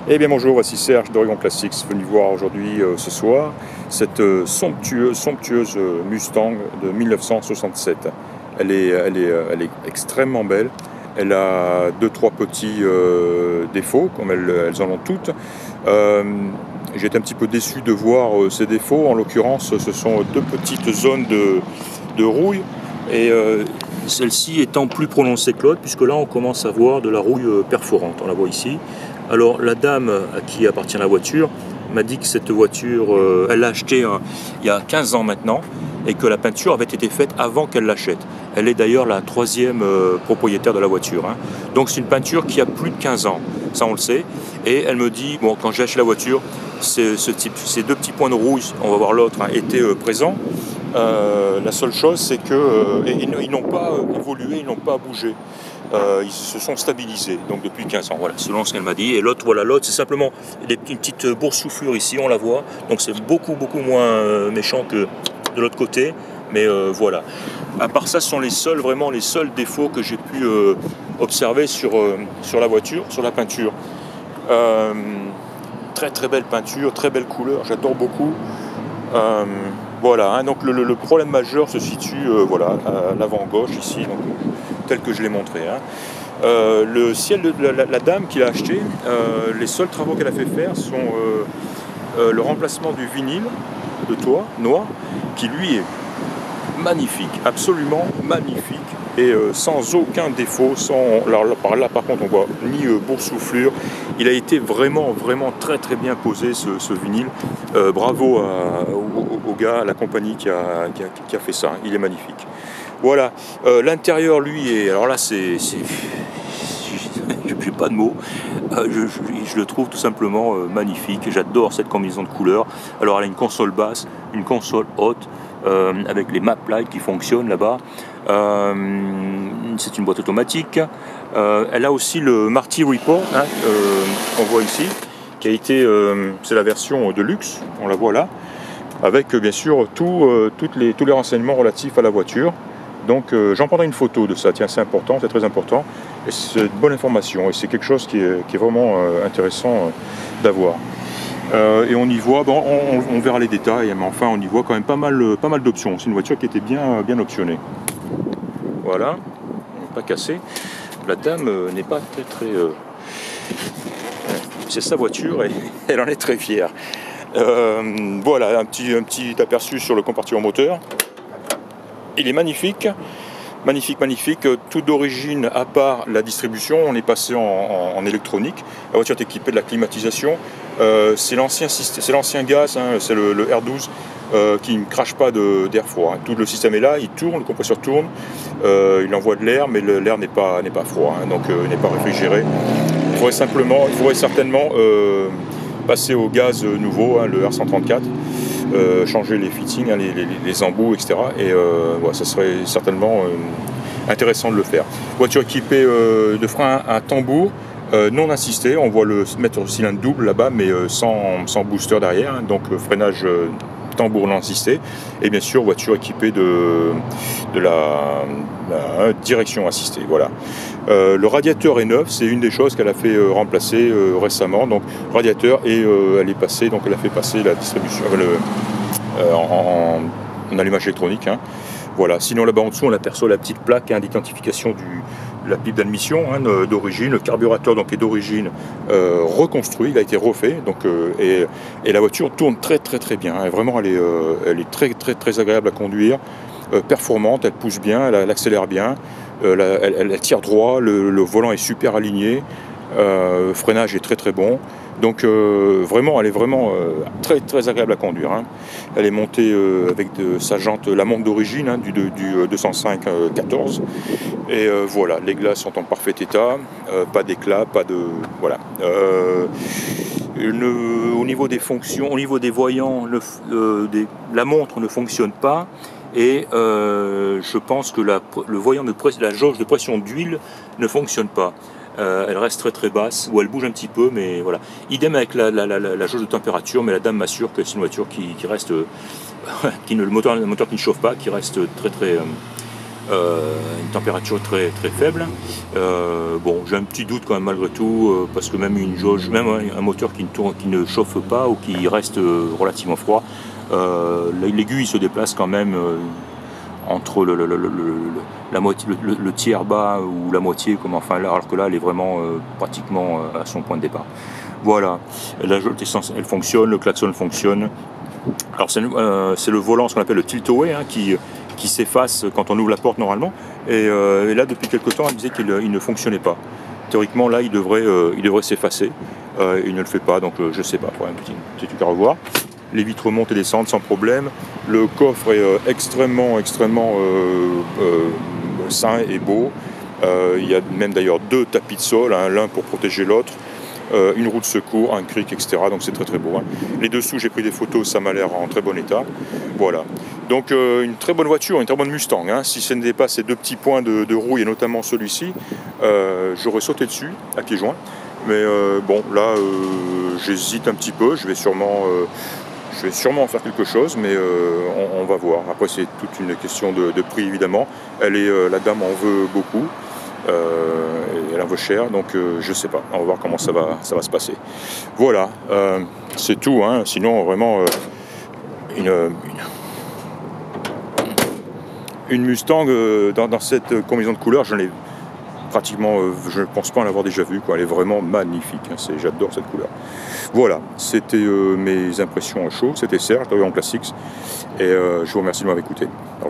Eh bien bonjour, voici Serge d'Oregon Classics, venu voir aujourd'hui, ce soir, cette somptueuse Mustang de 1967. Elle est extrêmement belle. Elle a deux, trois petits défauts, comme elles en ont toutes. J'ai été un petit peu déçu de voir ces défauts. En l'occurrence, ce sont deux petites zones de rouille. Et celle-ci étant plus prononcée que l'autre, puisque là on commence à voir de la rouille perforante, on la voit ici. Alors la dame à qui appartient la voiture m'a dit que cette voiture, elle l'a achetée il y a 15 ans maintenant, et que la peinture avait été faite avant qu'elle l'achète. Elle est d'ailleurs la troisième propriétaire de la voiture, hein. Donc c'est une peinture qui a plus de 15 ans, ça on le sait. Et elle me dit, bon, quand j'ai acheté la voiture, ces deux petits points de rouille, on va voir l'autre, hein, étaient présents. La seule chose, c'est qu'ils n'ont pas évolué, ils n'ont pas bougé. Ils se sont stabilisés, donc depuis 15 ans, voilà, selon ce qu'elle m'a dit. Et l'autre, voilà, l'autre, c'est simplement une petite boursouflure ici, on la voit. Donc c'est beaucoup moins méchant que de l'autre côté. Mais voilà. À part ça, ce sont vraiment les seuls défauts que j'ai pu observer sur la voiture, sur la peinture. Très belle peinture, très belle couleur, j'adore beaucoup. Voilà, hein, donc le problème majeur se situe voilà, à l'avant gauche ici, donc, tel que je l'ai montré. Hein. Le ciel de la dame qui l'a acheté, les seuls travaux qu'elle a fait faire sont le remplacement du vinyle de toit noir, qui lui est magnifique, absolument magnifique, et sans aucun défaut, là par contre on voit ni boursouflure. Il a été vraiment très bien posé ce vinyle. Bravo au gars, à la compagnie qui a fait ça, il est magnifique. Voilà, l'intérieur lui est, alors là c'est j'ai pas de mots, je le trouve tout simplement magnifique. J'adore cette combinaison de couleurs. Alors elle a une console basse, une console haute, avec les map lights qui fonctionnent là-bas. C'est une boîte automatique. Elle a aussi le Marty Report, hein, qu'on voit ici, qui a été, c'est la version de luxe, on la voit là, avec bien sûr tous les renseignements relatifs à la voiture. Donc j'en prendrai une photo de ça, tiens, c'est important, c'est très important, et c'est une bonne information, et c'est quelque chose qui est vraiment intéressant d'avoir. Et on y voit, bon, on verra les détails, mais enfin on y voit quand même pas mal d'options. C'est une voiture qui était bien optionnée. Voilà, pas cassé. La dame n'est pas très c'est sa voiture et elle en est très fière. Voilà, un petit aperçu sur le compartiment moteur. Il est magnifique, tout d'origine, à part la distribution, on est passé en électronique. La voiture est équipée de la climatisation. C'est l'ancien gaz, hein, c'est le R12 qui ne crache pas d'air froid. Hein. Tout le système est là, il tourne, le compresseur tourne, il envoie de l'air, mais l'air n'est pas froid, hein, donc il n'est pas réfrigéré. Il faudrait certainement passer au gaz nouveau, hein, le R134. Changer les fittings, hein, les embouts, etc. Et voilà, ça serait certainement intéressant de le faire. Voiture équipée de frein à tambour non assisté. On voit le mettre cylindre double là-bas, mais sans booster derrière. Hein, donc freinage tambour non assisté. Et bien sûr, voiture équipée de la direction assistée. Voilà. Le radiateur est neuf, c'est une des choses qu'elle a fait remplacer récemment. Donc radiateur, et elle a fait passer la distribution en allumage électronique. Hein. Voilà. Sinon là-bas en dessous, on aperçoit la petite plaque, hein, d'identification de la pipe d'admission, hein, d'origine. Le carburateur donc est d'origine reconstruit, il a été refait. Donc et la voiture tourne très bien. Hein. Vraiment, elle est très agréable à conduire, performante, elle pousse bien, elle accélère bien. Elle tire droit, le volant est super aligné, le freinage est très bon. Donc vraiment, elle est vraiment très agréable à conduire. Hein. Elle est montée avec sa jante, la monte d'origine, hein, du 205-14. Et voilà, les glaces sont en parfait état, pas d'éclat, pas de... Voilà. Au niveau des fonctions, au niveau des voyants, la montre ne fonctionne pas. Et je pense que le voyant la jauge de pression d'huile ne fonctionne pas. Elle reste très basse, ou elle bouge un petit peu, mais voilà. Idem avec la jauge de température, mais la dame m'assure que c'est une voiture qui reste, le moteur qui ne chauffe pas, qui reste très une température très faible. Bon, j'ai un petit doute quand même malgré tout, parce que même une jauge, même un moteur qui ne chauffe pas ou qui reste relativement froid, l'aiguille se déplace quand même entre la moitié, le tiers bas ou la moitié, comme enfin là, alors que là elle est vraiment pratiquement à son point de départ. Voilà, la jauge d'essence elle fonctionne, le klaxon fonctionne. Alors c'est le volant, ce qu'on appelle le tilt-away, hein, qui s'efface quand on ouvre la porte normalement. Et là depuis quelques temps elle disait qu'il ne fonctionnait pas. Théoriquement là il devrait s'effacer. Il ne le fait pas, donc je sais pas, pour un petit truc à revoir. Les vitres montent et descendent sans problème. Le coffre est extrêmement sain et beau. Il y a même d'ailleurs 2 tapis de sol, hein, l'un pour protéger l'autre. Une roue de secours, un cric, etc. Donc c'est très beau. Hein. Les dessous, j'ai pris des photos, ça m'a l'air en très bon état. Voilà. Donc une très bonne voiture, une très bonne Mustang. Hein. Si ça n'était pas ces 2 petits points de roue, et notamment celui-ci, j'aurais sauté dessus à pieds joints. Mais bon, là, j'hésite un petit peu. Je vais sûrement en faire quelque chose, mais on va voir. Après, c'est toute une question de prix, évidemment. La dame en veut beaucoup. Elle en veut cher, donc je sais pas, on va voir comment ça va se passer. Voilà, c'est tout, hein. Sinon vraiment une Mustang dans cette combinaison de couleurs, je ne pense pas en avoir déjà vu, quoi. Elle est vraiment magnifique, hein. J'adore cette couleur. Voilà, c'était mes impressions à chaud, c'était Serge d'Orient Classics, et je vous remercie de m'avoir écouté. Au revoir.